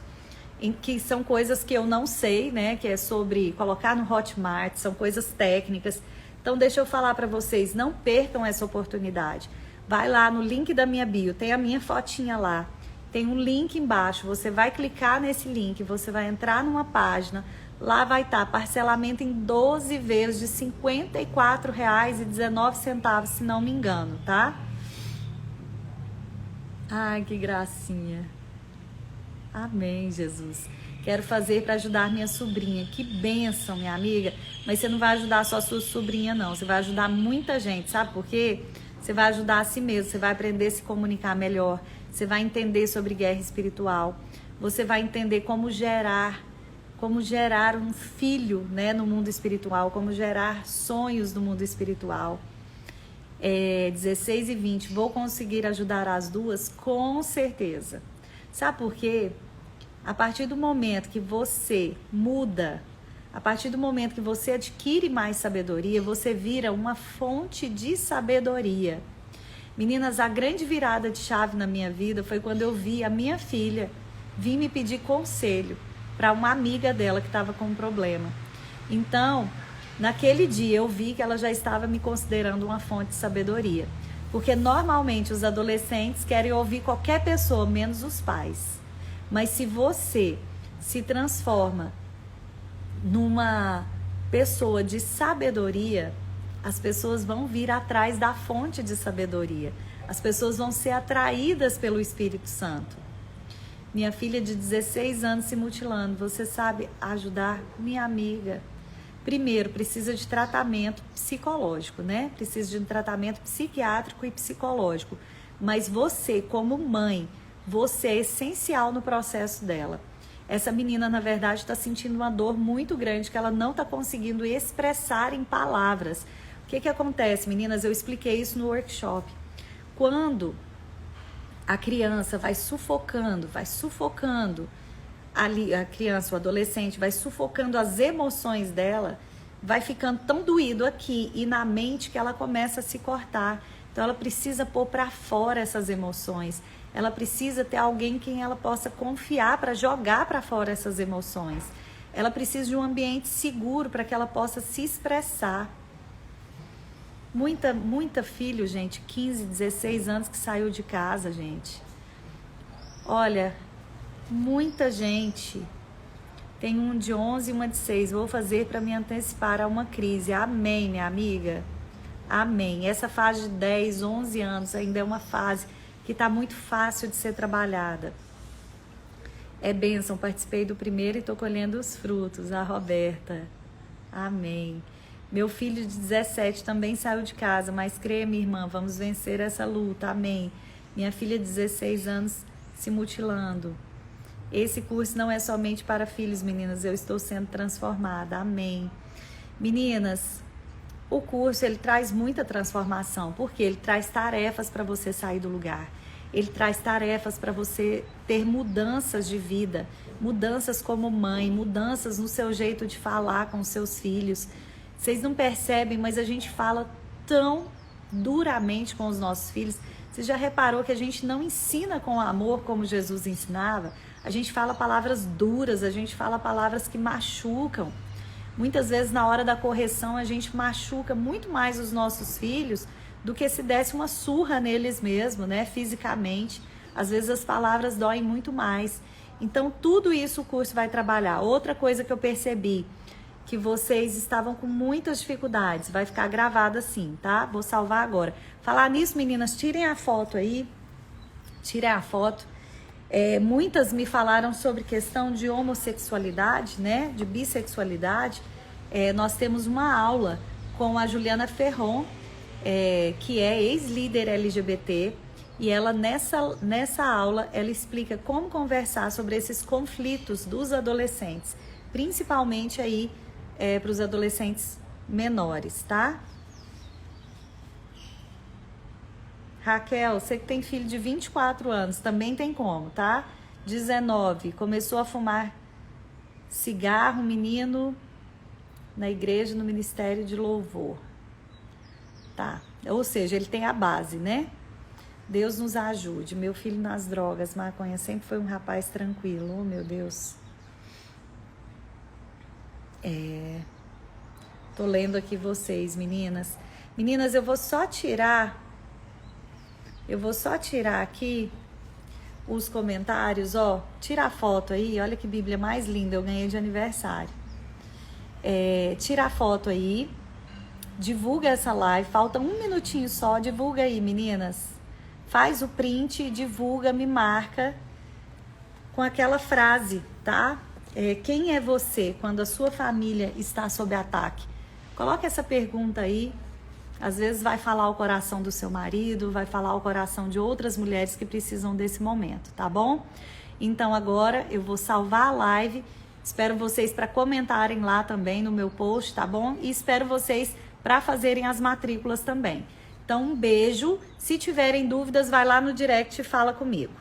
em que são coisas que eu não sei, né? Que é sobre colocar no Hotmart, são coisas técnicas. Então deixa eu falar para vocês, não percam essa oportunidade. Vai lá no link da minha bio, tem a minha fotinha lá, tem um link embaixo, você vai clicar nesse link, você vai entrar numa página. Lá vai estar parcelamento em 12 vezes de R$ 54,19, se não me engano, tá? Ai, que gracinha. Amém, Jesus. Quero fazer para ajudar minha sobrinha. Que bênção, minha amiga. Mas você não vai ajudar só a sua sobrinha, não. Você vai ajudar muita gente, sabe por quê? Você vai ajudar a si mesmo, você vai aprender a se comunicar melhor. Você vai entender sobre guerra espiritual. Você vai entender como gerar um filho, né, no mundo espiritual, como gerar sonhos no mundo espiritual. 16 e 20, vou conseguir ajudar as duas? Com certeza. Sabe por quê? A partir do momento que você muda, a partir do momento que você adquire mais sabedoria, você vira uma fonte de sabedoria. Meninas, a grande virada de chave na minha vida foi quando eu vi a minha filha vir me pedir conselho para uma amiga dela que estava com um problema. Então, naquele dia eu vi que ela já estava me considerando uma fonte de sabedoria. Porque normalmente os adolescentes querem ouvir qualquer pessoa, menos os pais. Mas se você se transforma numa pessoa de sabedoria, as pessoas vão vir atrás da fonte de sabedoria. As pessoas vão ser atraídas pelo Espírito Santo. Minha filha de 16 anos se mutilando, você sabe ajudar? Minha amiga, primeiro precisa de tratamento psicológico, né? Precisa de um tratamento psiquiátrico e psicológico. Mas você, como mãe, você é essencial no processo dela. Essa menina, na verdade, está sentindo uma dor muito grande que ela não está conseguindo expressar em palavras. O que acontece, meninas? Eu expliquei isso no workshop. Quando a criança vai sufocando ali, a criança, o adolescente, vai sufocando as emoções dela, vai ficando tão doído aqui e na mente que ela começa a se cortar. Então ela precisa pôr para fora essas emoções. Ela precisa ter alguém em quem ela possa confiar para jogar para fora essas emoções. Ela precisa de um ambiente seguro para que ela possa se expressar. Muita filho, gente, 15, 16 anos que saiu de casa, gente. Olha, muita gente. Tem um de 11 e uma de 6. Vou fazer para me antecipar a uma crise. Amém, minha amiga. Amém. Essa fase de 10, 11 anos ainda é uma fase que está muito fácil de ser trabalhada. É bênção, participei do primeiro e estou colhendo os frutos. A Roberta. Amém. Meu filho de 17 também saiu de casa, mas creia, minha irmã, vamos vencer essa luta. Amém. Minha filha de 16 anos se mutilando. Esse curso não é somente para filhos, meninas, eu estou sendo transformada. Amém. Meninas, o curso, ele traz muita transformação, porque ele traz tarefas para você sair do lugar. Ele traz tarefas para você ter mudanças de vida, mudanças como mãe, mudanças no seu jeito de falar com seus filhos. Vocês não percebem, mas a gente fala tão duramente com os nossos filhos. Você já reparou que a gente não ensina com amor como Jesus ensinava? A gente fala palavras duras, a gente fala palavras que machucam. Muitas vezes na hora da correção a gente machuca muito mais os nossos filhos do que se desse uma surra neles mesmo, né? Fisicamente. Às vezes as palavras doem muito mais. Então tudo isso o curso vai trabalhar. Outra coisa que eu percebi, que vocês estavam com muitas dificuldades, vai ficar gravado assim, tá? Vou salvar agora. Falar nisso, meninas, tirem a foto aí. Tirem a foto. Muitas me falaram sobre questão de homossexualidade, né? De bissexualidade. Nós temos uma aula com a Juliana Ferron, que é ex-líder LGBT, e ela nessa aula ela explica como conversar sobre esses conflitos dos adolescentes, principalmente aí para os adolescentes menores, tá? Raquel, você que tem filho de 24 anos, também tem como, tá? 19, começou a fumar cigarro, menino, na igreja, no ministério de louvor. Tá, ou seja, ele tem a base, né? Deus nos ajude. Meu filho nas drogas, maconha, sempre foi um rapaz tranquilo, oh meu Deus. Tô lendo aqui vocês, meninas. Meninas, eu vou só tirar aqui os comentários, ó. Tira a foto aí, olha que Bíblia mais linda, eu ganhei de aniversário. Tira a foto aí, divulga essa live, falta um minutinho só, divulga aí, meninas. Faz o print, divulga, me marca com aquela frase, tá? Quem é você quando a sua família está sob ataque? Coloca essa pergunta aí. Às vezes vai falar o coração do seu marido, vai falar o coração de outras mulheres que precisam desse momento, tá bom? Então agora eu vou salvar a live, espero vocês para comentarem lá também no meu post, tá bom? E espero vocês para fazerem as matrículas também. Então um beijo, se tiverem dúvidas vai lá no direct e fala comigo.